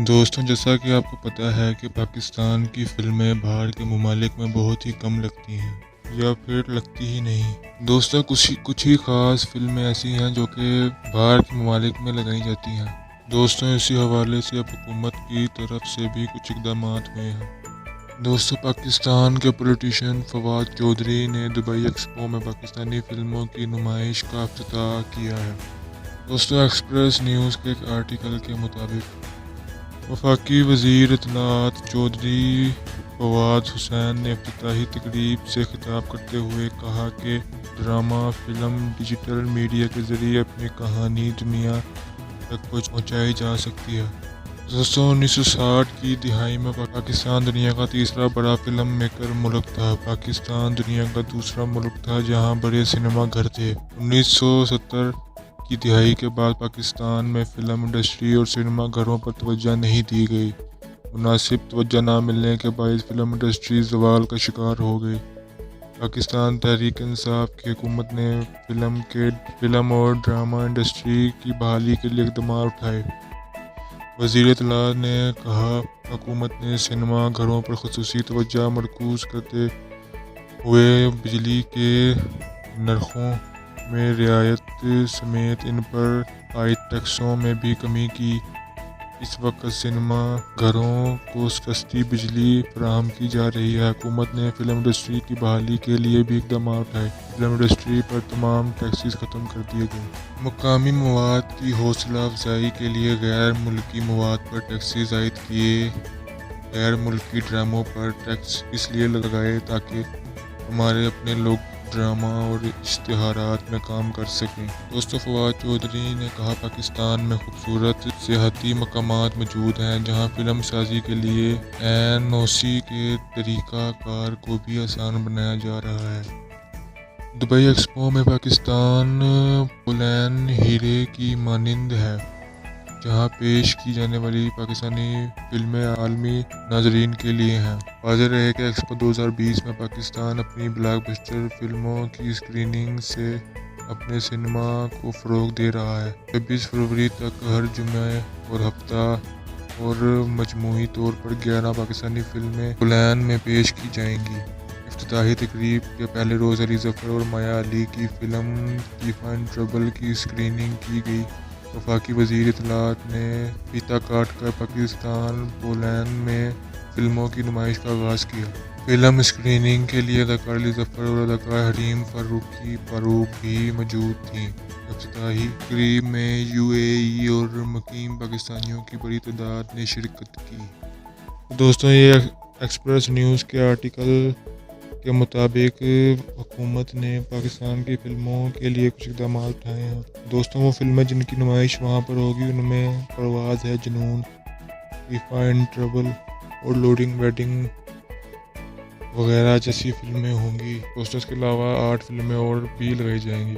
دوستوں، جیسا کہ آپ کو پتہ ہے کہ پاکستان کی فلمیں باہر کے ممالک میں بہت ہی کم لگتی ہیں یا پھر لگتی ہی نہیں۔ دوستوں، کچھ ہی خاص فلمیں ایسی ہیں جو کہ باہر کے ممالک میں لگائی جاتی ہیں۔ دوستوں، اسی حوالے سے اب حکومت کی طرف سے بھی کچھ اقدامات ہوئے ہیں۔ دوستوں، پاکستان کے پولیٹیشین فواد چودھری نے دبئی ایکسپو میں پاکستانی فلموں کی نمائش کا افتتاح کیا ہے۔ دوستوں، ایکسپریس نیوز کے ایک آرٹیکل کے مطابق وفاقی وزیر اطلاعات چودھری فواد حسین نے افتتاحی تقریب سے خطاب کرتے ہوئے کہا کہ ڈرامہ فلم ڈیجیٹل میڈیا کے ذریعے اپنی کہانی دنیا تک پہنچائی جا سکتی ہے۔ دوستوں، 1960 کی دہائی میں پاکستان دنیا کا تیسرا بڑا فلم میکر ملک تھا۔ پاکستان دنیا کا دوسرا ملک تھا جہاں بڑے سنیما گھر تھے۔ 1970 کی دہائی کے بعد پاکستان میں فلم انڈسٹری اور سنیما گھروں پر توجہ نہیں دی گئی۔ مناسب توجہ نہ ملنے کے باعث فلم انڈسٹری زوال کا شکار ہو گئی۔ پاکستان تحریک انصاف کی حکومت نے فلم اور ڈرامہ انڈسٹری کی بحالی کے لیے اقدامات اٹھائے۔ وزیر اطلاعات نے کہا، حکومت نے سنیما گھروں پر خصوصی توجہ مرکوز کرتے ہوئے بجلی کے نرخوں میں رعایت سمیت ان پر عائد ٹیکسوں میں بھی کمی کی۔ اس وقت سنیما گھروں کو سستی بجلی فراہم کی جا رہی ہے۔ حکومت نے فلم انڈسٹری کی بحالی کے لیے بھی اقدامات اٹھائے۔ فلم انڈسٹری پر تمام ٹیکسز ختم کر دیے گئے۔ مقامی مواد کی حوصلہ افزائی کے لیے غیر ملکی مواد پر ٹیکسز عائد کیے۔ غیر ملکی ڈراموں پر ٹیکس اس لیے لگائے تاکہ ہمارے اپنے لوگ ڈرامہ اور اشتہارات میں کام کر سکیں۔ دوستوں، فواد چودھری نے کہا، پاکستان میں خوبصورت سیاحتی مقامات موجود ہیں جہاں فلم سازی کے لیے این او سی کے طریقہ کار کو بھی آسان بنایا جا رہا ہے۔ دبئی ایکسپو میں پاکستان پولین ہیرے کی مانند ہے، جہاں پیش کی جانے والی پاکستانی فلمیں عالمی ناظرین کے لیے ہیں۔ واضح رہے کہ ایکسپو 2020 میں پاکستان اپنی بلاک بسٹر فلموں کی اسکریننگ سے اپنے سنیما کو فروغ دے رہا ہے۔ 26 فروری تک ہر جمعہ اور ہفتہ اور مجموعی طور پر 11 پاکستانی فلمیں پولین میں پیش کی جائیں گی۔ افتتاحی تقریب کے پہلے روز علی ظفر اور مایا علی کی فلم تحفہ ان ٹربل کی اسکریننگ کی گئی۔ وفاقی وزیر اطلاعات نے فیتا کاٹ کر پاکستان پولین میں فلموں کی نمائش کا آغاز کیا۔ فلم اسکریننگ کے لیے اداکار علی ظفر اور اداکار حریم فاروق بھی موجود تھیں۔ افتتاحی تقریب میں یو اے ای اور مقیم پاکستانیوں کی بڑی تعداد نے شرکت کی۔ دوستوں، یہ ایکسپریس نیوز کے آرٹیکل کے مطابق حکومت نے پاکستان کی فلموں کے لیے کچھ اقدامات اٹھائے ہیں۔ دوستوں، وہ فلمیں جن کی نمائش وہاں پر ہوگی ان میں پرواز ہے جنون، تحفہ ان ٹربل اور لوڈنگ ویڈنگ وغیرہ جیسی فلمیں ہوں گی۔ دوستوں، اس کے علاوہ 8 فلمیں اور بھی لگائی جائیں گی۔